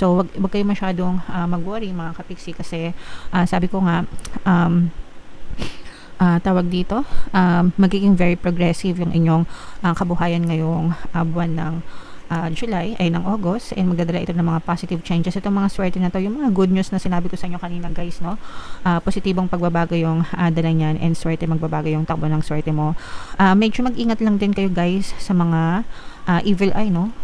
So, wag kayo masyadong mag-worry mga kapiksi kasi sabi ko nga, tawag dito, magiging very progressive yung inyong kabuhayan ngayong buwan ng July ay ng August, and magdadala ito ng mga positive changes. Itong mga swerte na to, yung mga good news na sinabi ko sa inyo kanina guys, no? Positibong pagbabago yung dala niyan, and swerte, magbabago yung takbo ng swerte mo. Medyo mag-ingat lang din kayo guys sa mga evil eye, no?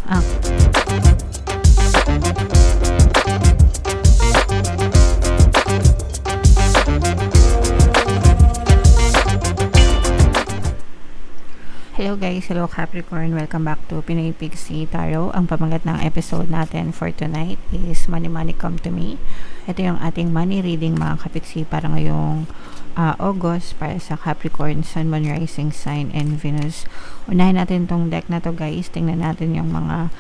Hello guys, hello Capricorn, welcome back to Pinoy Pixie Tarot. Ang pamagat ng episode natin for tonight is Money Money Come to Me. Ito yung ating money reading mga kapiksi para ngayong August para sa Capricorn, Sun, Moon, Rising Sign, and Venus. Unahin natin tong deck na to guys, tingnan natin yung mga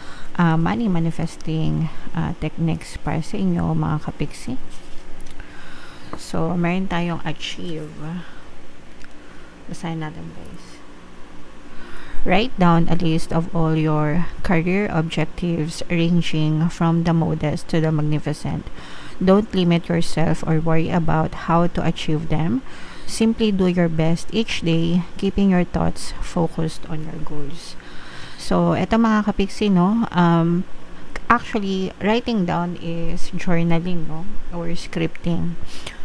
money manifesting techniques para sa inyo mga kapiksi. So, meron tayong achieve. Basahin natin guys. Write down a list of all your career objectives ranging from the modest to the magnificent. Don't limit yourself or worry about how to achieve them. Simply do your best each day, keeping your thoughts focused on your goals. So, eto mga kapiksi, no? Actually, writing down is journaling, no? Or scripting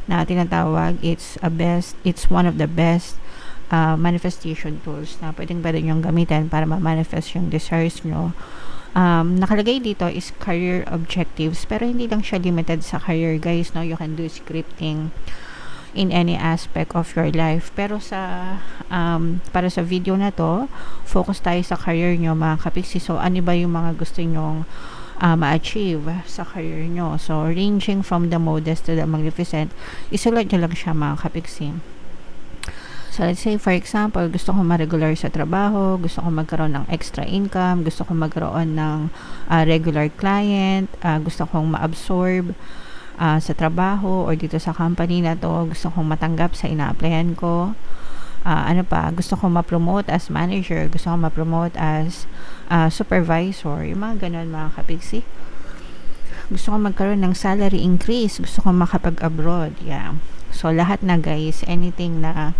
na tinatawag. It's one of the best manifestation tools na pwede nyong gamitin para ma-manifest yung desires nyo. Nakalagay dito is career objectives, pero hindi lang siya limited sa career guys, no? You can do scripting in any aspect of your life, pero sa para sa video na to, focus tayo sa career nyo mga kapiksi. So ano ba yung mga gusto nyong ma-achieve sa career nyo? So ranging from the modest to the magnificent, isulat nyo lang siya mga kapiksi. So, let's say, for example, gusto ko ma-regular sa trabaho, gusto ko magkaroon ng extra income, gusto ko magkaroon ng regular client, gusto kong ma-absorb sa trabaho or dito sa company na to, gusto kong matanggap sa ina-applyan ko. Ano pa, gusto kong ma-promote as manager, gusto kong ma-promote as supervisor, yung mga ganun mga kapiksi. Gusto kong magkaroon ng salary increase, gusto kong makapag-abroad, yeah. So, lahat na guys, anything na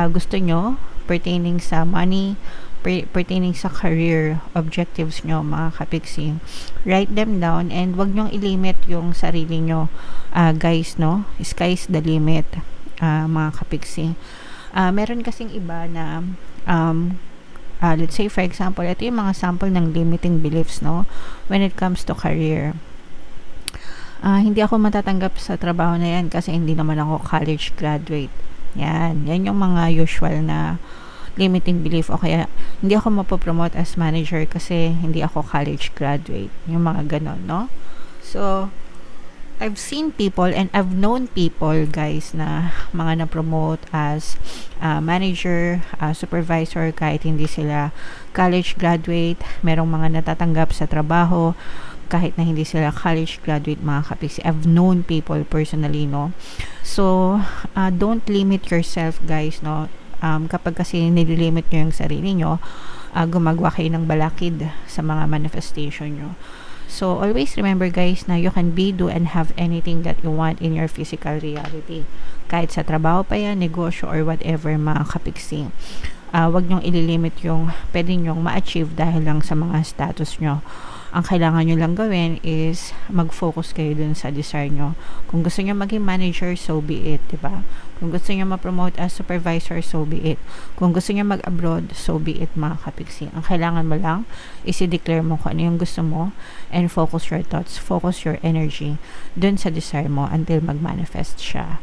gusto nyo pertaining sa money, pertaining sa career objectives nyo mga kapiksi, write them down, and wag nyong ilimit yung sarili nyo guys, no? Sky's the limit mga kapiksi. Meron kasing iba na let's say for example, ito yung mga sample ng limiting beliefs, no? When it comes to career. Hindi ako matatanggap sa trabaho na yan kasi hindi naman ako college graduate. Yan yung mga usual na limiting belief. O kaya, hindi ako mapopromote as manager kasi hindi ako college graduate. Yung mga ganon, no? So, I've seen people and I've known people, guys, na mga na-promote as manager, supervisor, kahit hindi sila college graduate. Merong mga natatanggap sa trabaho kahit na hindi sila college graduate mga kapiksi. I've known people personally, no? So, don't limit yourself, guys, no? Kapag kasi nililimit nyo yung sarili nyo, gumagawa kayo ng balakid sa mga manifestation nyo. So, always remember, guys, na you can be, do, and have anything that you want in your physical reality. Kahit sa trabaho pa yan, negosyo, or whatever mga kapiksi. Wag nyong ililimit yung pwede nyong ma-achieve dahil lang sa mga status nyo. Ang kailangan nyo lang gawin is mag-focus kayo dun sa desire nyo. Kung gusto nyo maging manager, so be it, diba? Kung gusto nyo ma-promote as supervisor, so be it. Kung gusto nyo mag-abroad, so be it mga kapiksi. Ang kailangan mo lang is i-declare mo kung ano yung gusto mo, and focus your thoughts, focus your energy dun sa desire mo until mag-manifest siya,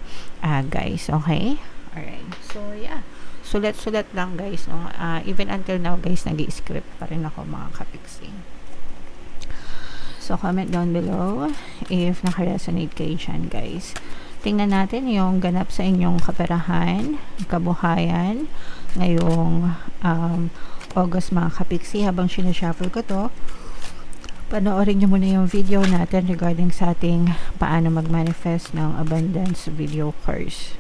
guys. Okay? Alright. So, yeah. Sulat-sulat lang, guys, no? Even until now, guys, nag-i-script pa rin ako mga kapiksi. So, comment down below if naka-resonate kayo dyan, guys. Tingnan natin yung ganap sa inyong kaperahan, kabuhayan, ngayong August mga kapiksi. Habang sinashuffle ko to, panoorin nyo muna yung video natin regarding sa ating paano mag-manifest ng abundance video course.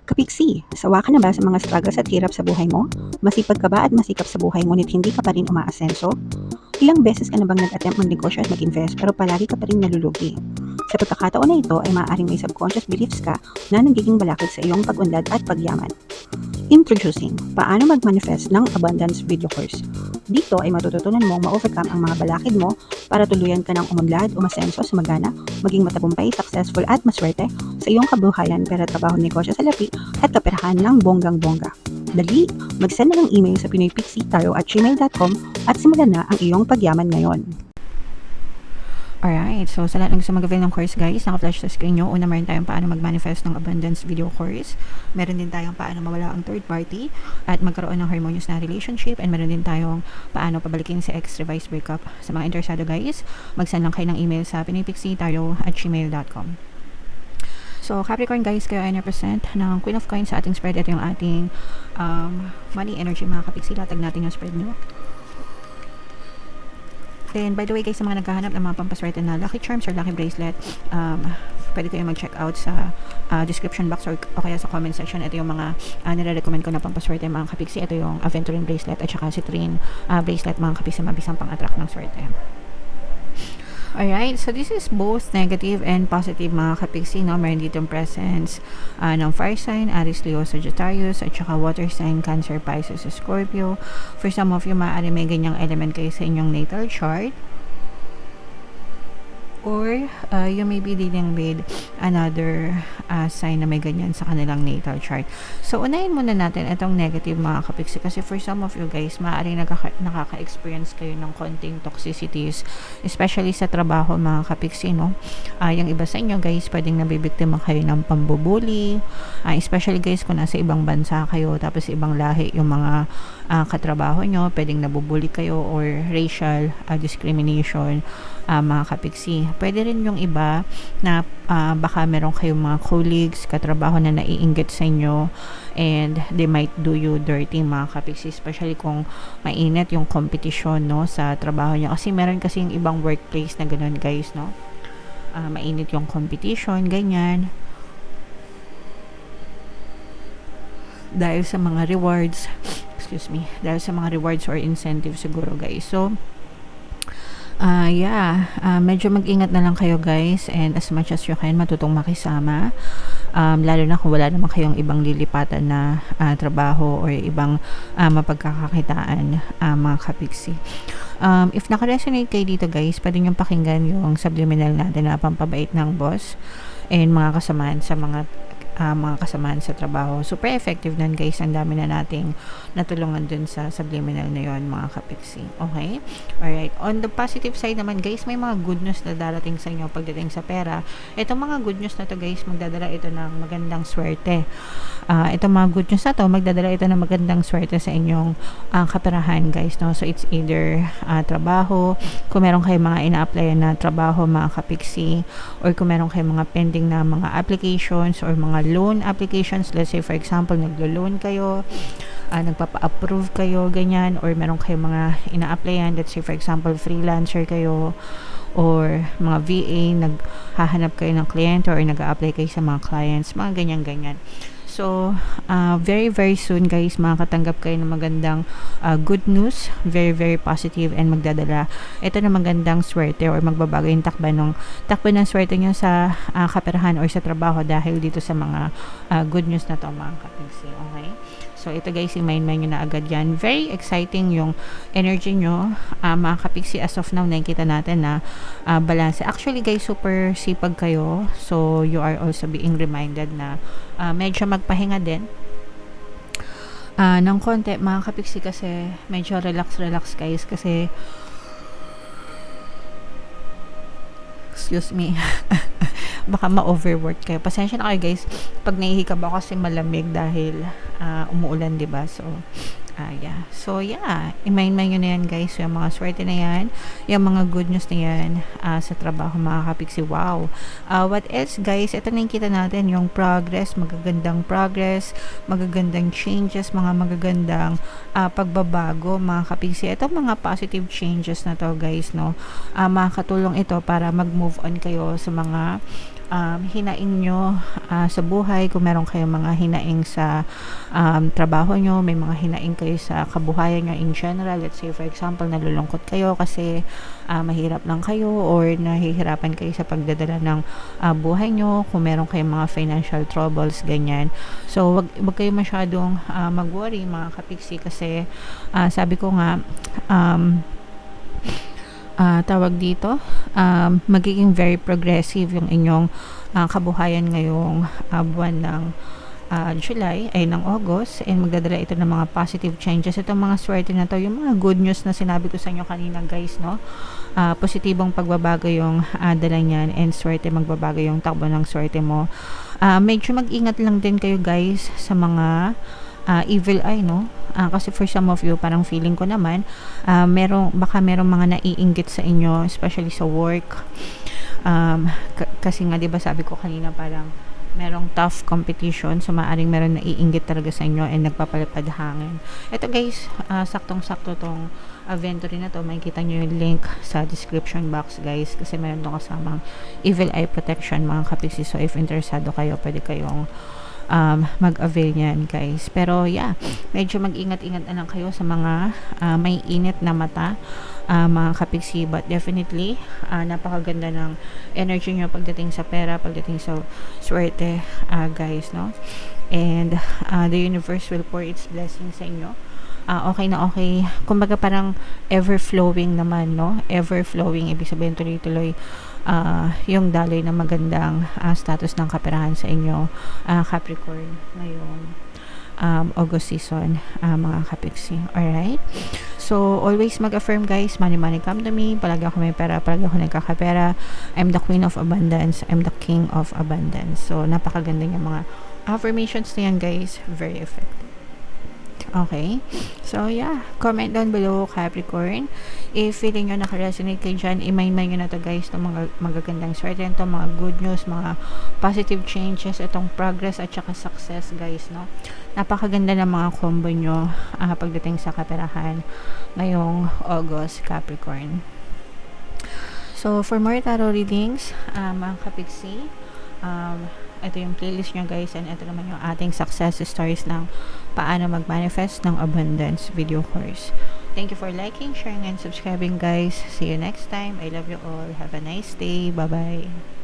Kapiksi, sawa ka na ba sa mga struggles at hirap sa buhay mo? Masipag ka ba at masikap sa buhay ngunit hindi ka pa rin umaasenso? Ilang beses ka na bang nag-attempt magnegosyo at mag-invest pero palagi ka pa rin nalulugi? Sa pagkakataon na ito ay maaaring may subconscious beliefs ka na nagiging balakid sa iyong pag-unlad at pagyaman. Introducing, paano mag-manifest ng abundance video course. Dito ay matututunan mong ma-overcome ang mga balakid mo para tuluyan ka ng umunlad, umasenso, sumagana, maging matagumpay, successful at maswerte sa iyong kabuhayan, pera, trabaho, negosyo, salapi at kaperahan ng bonggang-bongga. Dali, mag-send na ng email sa pinoypixie@gmail.com at simulan na ang iyong pagyaman ngayon. Alright, so sa lahat ng gusto mag-avail ng course guys, naka-flash sa screen nyo. Una, meron tayong paano mag-manifest ng abundance video course. Meron din tayong paano mawala ang third party at magkaroon ng harmonious na relationship. And meron din tayong paano pabalikin si ex-revised breakup. Sa mga interesado guys, mag-send lang kayo ng email sa pinoypixie@gmail.com. So, Capricorn guys, kayo ay represent ng Queen of Coins sa ating spread. Ito yung ating money energy mga kapiksi. Latag natin yung spread nyo. Then, by the way guys, sa mga naghahanap ng mga pampaswerte na lucky charms or lucky bracelet, pwede kayo mag-check out sa description box o kaya sa comment section. Ito yung mga nire-recommend ko na pampaswerte mga kapiksi. Ito yung aventurine bracelet at saka citrine bracelet mga kapiksi, mabisang pang-attract ng swerte. Alright, so this is both negative and positive mga kapiksi, no? Meron dito yung presence ng fire sign, Aries, Leo, Sagittarius, at saka water sign, Cancer, Pisces, Scorpio. For some of you, maaari may ganyang element kayo sa inyong natal chart. Or you may be dealing with another sign na may ganyan sa kanilang natal chart. So, unahin muna natin itong negative mga kapiksi kasi for some of you guys, maaaring nakaka-experience kayo ng konting toxicities, especially sa trabaho mga kapiksi, no? Yung iba sa inyo guys, pwedeng nabibiktima kayo ng pambubuli, especially guys kung nasa ibang bansa kayo, tapos ibang lahi yung mga katrabaho nyo, pwedeng nabubuli kayo or racial discrimination mga kapiksi. Pwede rin yung iba na baka meron kayong mga colleagues, katrabaho na naiinggit sa inyo and they might do you dirty mga kapiksi, especially kung mainit yung competition, no, sa trabaho nyo. Kasi meron kasi yung ibang workplace na ganun guys, no? Mainit yung competition, ganyan. Dahil sa mga rewards, dahil sa mga rewards or incentives siguro guys. So, medyo mag-ingat na lang kayo guys, and as much as you can, matutong makisama. Lalo na kung wala naman kayong ibang lilipatan na trabaho or ibang mapagkakakitaan mga kapiksi. If naka-resonate kayo dito guys, pwede nyo pakinggan yung subliminal natin na pampabait ng boss and mga kasamaan sa trabaho. Super effective nun guys. Ang dami na nating natulungan dun sa subliminal na yon mga kapiksi. Okay? Alright. On the positive side naman guys, may mga good news na darating sa inyo pagdating sa pera. Itong mga good news na to guys, magdadala ito ng magandang swerte. Itong mga good news na to, magdadala ito ng magandang swerte sa inyong kaperahan guys. No? So it's either trabaho, kung meron kayong mga ina-applyan na trabaho mga kapiksi, or kung meron kayong mga pending na mga applications or mga loan applications, let's say for example naglo-loan kayo, nagpapa-approve kayo, ganyan, or meron kayong mga ina-applyan, let's say for example freelancer kayo or mga VA, naghahanap kayo ng kliyente or nag-a-apply kayo sa mga clients, mga ganyan-ganyan. So, very very soon guys, makakatanggap kayo ng magandang good news, very very positive, and magdadala ito ng magandang swerte or magbabago yung takbo ng swerte nyo sa kaperahan or sa trabaho dahil dito sa mga good news na to mga kapiksi. Okay? So, ito guys, i-mind nyo na agad yan. Very exciting yung energy nyo. Mga kapiksi, as of now, nakikita natin na balance. Actually guys, super sipag kayo. So, you are also being reminded na medyo magpahinga din ng konti mga kapiksi, kasi medyo relax guys, kasi excuse me baka ma-overwork kayo. Pasensya na kayo guys pag nahihikab ako kasi malamig dahil umuulan, diba? So i-mind nyo na yan guys, yung mga swerte na yan, yung mga good news na yan sa trabaho mga kapiksi. Wow! What else guys? Ito na yung kita natin, yung progress, magagandang changes, mga magagandang pagbabago mga kapiksi. Ito mga positive changes na to guys, no? Makakatulong ito para mag-move on kayo sa mga hinaing nyo sa buhay. Kung meron kayong mga hinaing sa trabaho nyo, may mga hinaing kayo kayo sa kabuhayan nyo in general. Let's say for example, nalulungkot kayo kasi mahirap lang kayo or nahihirapan kayo sa pagdadala ng buhay nyo, kung meron kayong mga financial troubles, ganyan. So wag kayo masyadong mag-worry mga kapiksi, kasi sabi ko nga, tawag dito, magiging very progressive yung inyong kabuhayan ngayong buwan ng July, ay ng August, and magdadala ito ng mga positive changes. Itong mga swerte na to, yung mga good news na sinabi ko sa inyo kanina guys, no? Positibong pagbabago yung dala niyan, and swerte, magbabago yung takbo ng swerte mo. Medyo mag-ingat lang din kayo guys sa mga evil eye, no? Kasi for some of you, parang feeling ko naman, baka merong mga naiinggit sa inyo, especially sa work. Kasi nga, di ba sabi ko kanina, parang merong tough competition, so maaring meron naiinggit talaga sa inyo and nagpapalipad hangin. Ito guys, saktong-sakto tong inventory na to. Makikita nyo yung link sa description box guys, kasi meron tong kasamang evil eye protection mga kapiksi. So if interesado kayo, pwede kayong mag-avail niyan guys. Pero yeah, medyo mag-ingat-ingat na lang kayo sa mga may init na mata mga kapiksi, but definitely napakaganda ng energy nyo pagdating sa pera, pagdating sa swerte guys, no? And the universe will pour its blessings sa inyo. Okay na okay, kumbaga parang ever-flowing naman, no? Ever-flowing, ibig sabihin tuloy-tuloy yung daloy na magandang status ng kaperahan sa inyo Capricorn ngayong August season mga kapiksi. Alright, so always mag-affirm guys, money come to me, palagi ako may pera, palagi ako nagkakapera, I'm the queen of abundance, I'm the king of abundance. So napakaganda yung mga affirmations na yan guys, very effective. Okay, so yeah, comment down below Capricorn if feeling nyo naka-resonate kayo dyan. I-mind nyo na to guys, itong mga magagandang swerte, itong mga good news, mga positive changes, itong progress at saka success guys, no? Napakaganda ng mga combo nyo pagdating sa kaperahan ngayong August Capricorn. So for more tarot readings mga kapiksi, ito yung playlist nyo guys, and ito naman yung ating success stories ng paano mag-manifest ng abundance video course. Thank you for liking, sharing, and subscribing guys. See you next time. I love you all. Have a nice day. Bye bye.